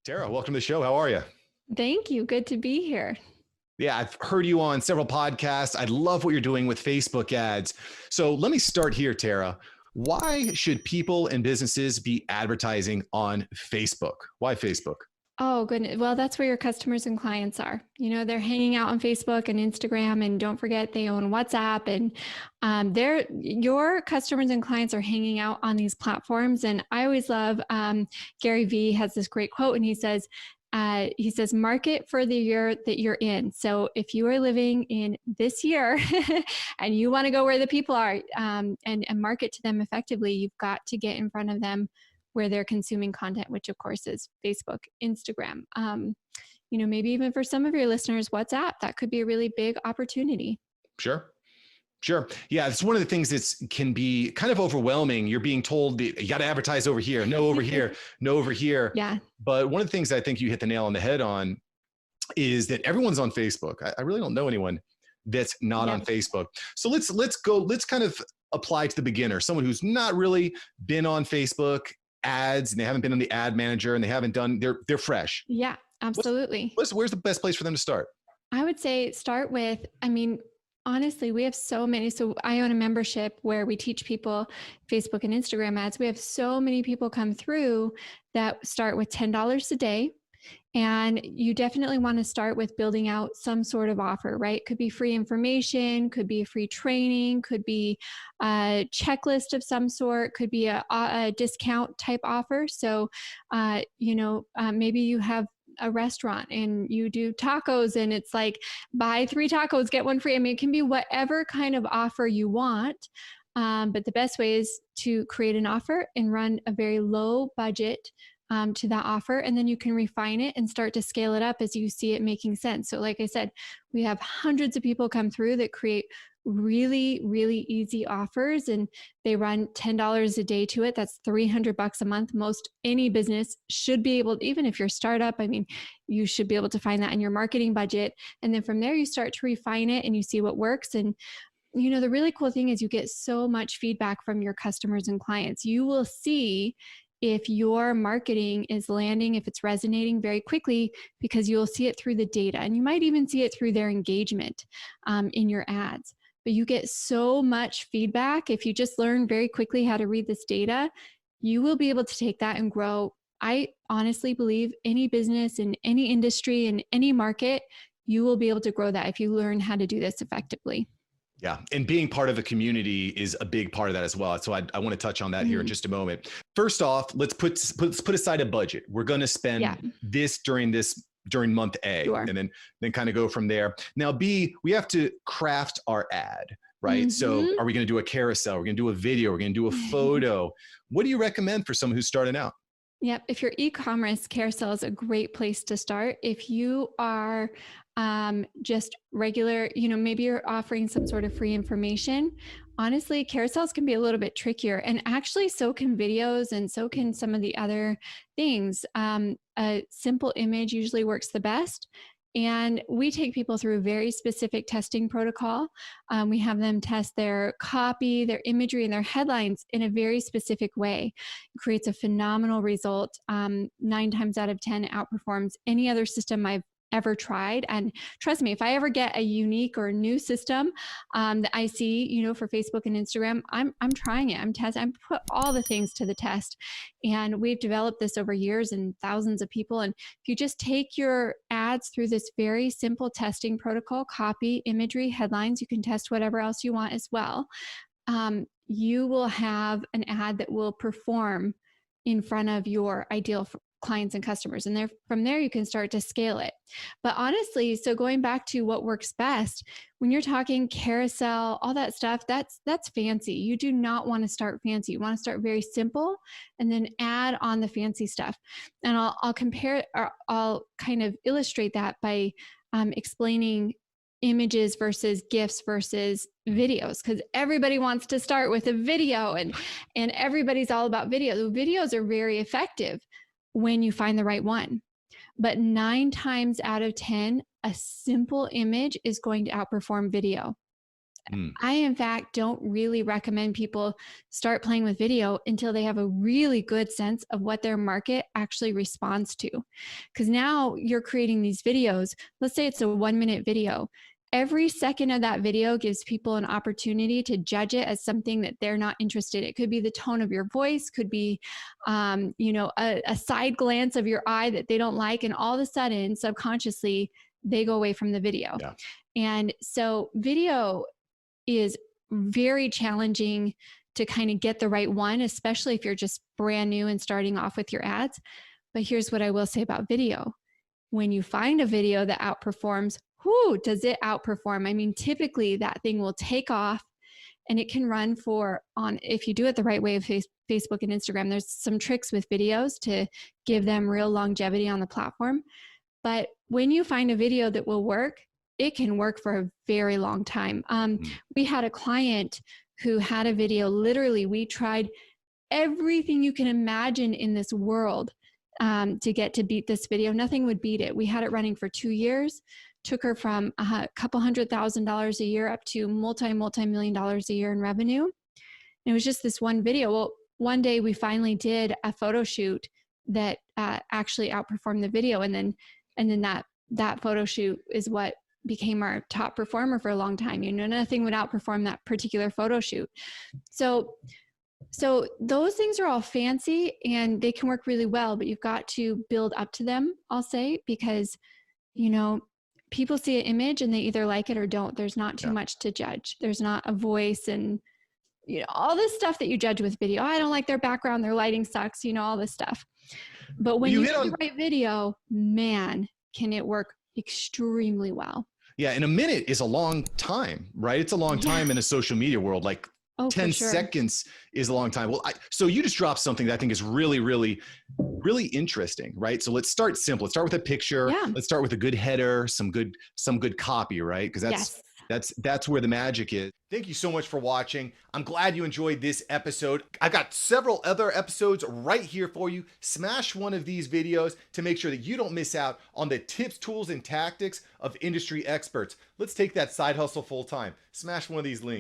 Tara, welcome to the show. How are you? Thank you. Good to be here. Yeah, I've heard you on several podcasts. I love what you're doing with Facebook ads. So let me start here, Tara. Why should people and businesses be advertising on Facebook? Why Facebook? Oh, goodness. Well, that's where your customers and clients are. They're hanging out on Facebook and Instagram, and don't forget they own WhatsApp, and your customers and clients are hanging out on these platforms. And I always love Gary Vee has this great quote, and he says, market for the year that you're in. So if you are living in this year and you want to go where the people are and market to them effectively, you've got to get in front of them where they're consuming content, which of course is Facebook, Instagram. Maybe even for some of your listeners, WhatsApp, that could be a really big opportunity. Sure. Sure. Yeah, it's one of the things that can be kind of overwhelming. You're being told that you got to advertise over here, no over here, no over here. Yeah. But one of the things I think you hit the nail on the head on is that everyone's on Facebook. I really don't know anyone that's not on Facebook. So let's kind of apply to the beginner, someone who's not really been on Facebook ads and they haven't been on the ad manager and they haven't done, they're fresh. Yeah, absolutely. Where's the best place for them to start? I would say start with, honestly, we have so many. So I own a membership where we teach people Facebook and Instagram ads. We have so many people come through that start with $10 a day. And you definitely want to start with building out some sort of offer, right? Could be free information, could be a free training, could be a checklist of some sort, could be a discount type offer. So, maybe you have a restaurant and you do tacos and it's like buy 3 tacos, get 1 free. It can be whatever kind of offer you want. But the best way is to create an offer and run a very low budget to that offer. And then you can refine it and start to scale it up as you see it making sense. So like I said, we have hundreds of people come through that create really, really easy offers and they run $10 a day to it. That's $300 a month. Most any business should be able, even if you're a startup, you should be able to find that in your marketing budget. And then from there, you start to refine it and you see what works. And the really cool thing is you get so much feedback from your customers and clients. You will see if your marketing is landing, if it's resonating very quickly, because you'll see it through the data. And you might even see it through their engagement in your ads. But you get so much feedback. If you just learn very quickly how to read this data, you will be able to take that and grow. I honestly believe any business in any industry, in any market, you will be able to grow that if you learn how to do this effectively. Yeah. And being part of a community is a big part of that as well. So I want to touch on that here in just a moment. First off, let's put aside a budget. We're going to spend this during month A, and then kind of go from there. Now, B, we have to craft our ad, right? So are we going to do a carousel? We're going to do a video. We're going to do a photo. What do you recommend for someone who's starting out? Yep. If you're e-commerce, carousel is a great place to start. If you are just regular, maybe you're offering some sort of free information. Honestly, carousels can be a little bit trickier, and actually so can videos and so can some of the other things. A simple image usually works the best. And we take people through a very specific testing protocol. We have them test their copy, their imagery, and their headlines in a very specific way. It creates a phenomenal result. 9 times out of 10 outperforms any other system I've ever tried. And trust me, if I ever get a unique or new system that I see, for Facebook and Instagram, I'm trying it. I'm testing. I'm put all the things to the test. And we've developed this over years and thousands of people. And if you just take your ads through this very simple testing protocol, copy, imagery, headlines, you can test whatever else you want as well. You will have an ad that will perform in front of your ideal clients and customers. And from there, you can start to scale it. But honestly, so going back to what works best, when you're talking carousel, all that stuff, that's fancy. You do not want to start fancy. You want to start very simple and then add on the fancy stuff. And I'll compare, or I'll kind of illustrate that by explaining images versus GIFs versus videos, because everybody wants to start with a video and everybody's all about video. The videos are very effective when you find the right one. But 9 times out of 10, a simple image is going to outperform video. Mm. I, in fact, don't really recommend people start playing with video until they have a really good sense of what their market actually responds to. Because now you're creating these videos. Let's say it's a 1-minute video. Every second of that video gives people an opportunity to judge it as something that they're not interested in. It could be the tone of your voice, could be, a side glance of your eye that they don't like. And all of a sudden, subconsciously, they go away from the video. Yeah. And so video is very challenging to kind of get the right one, especially if you're just brand new and starting off with your ads. But here's what I will say about video. When you find a video that outperforms, whoo, does it outperform? I mean, typically that thing will take off and it can run if you do it the right way of Facebook and Instagram, there's some tricks with videos to give them real longevity on the platform. But when you find a video that will work, it can work for a very long time. We had a client who had a video, literally, we tried everything you can imagine in this world to get to beat this video. Nothing would beat it. We had it running for 2 years, took her from a couple $100,000 a year up to multi-million dollars a year in revenue. And it was just this one video. Well, one day we finally did a photo shoot that actually outperformed the video. And then that photo shoot is what became our top performer for a long time. Nothing would outperform that particular photo shoot. So those things are all fancy and they can work really well, but you've got to build up to them, I'll say, because, people see an image and they either like it or don't. There's not too much to judge. There's not a voice and, all this stuff that you judge with video. I don't like their background, their lighting sucks, all this stuff. But when you do the right video, man, can it work extremely well. Yeah. And a minute is a long time, right? It's a long time in a social media world. Like 10 seconds is a long time. Well, so you just dropped something that I think is really, really, really interesting, right? So let's start simple. Let's start with a picture. Yeah. Let's start with a good header, some good copy, right? Because that's where the magic is. Thank you so much for watching. I'm glad you enjoyed this episode. I've got several other episodes right here for you. Smash one of these videos to make sure that you don't miss out on the tips, tools, and tactics of industry experts. Let's take that side hustle full time. Smash one of these links.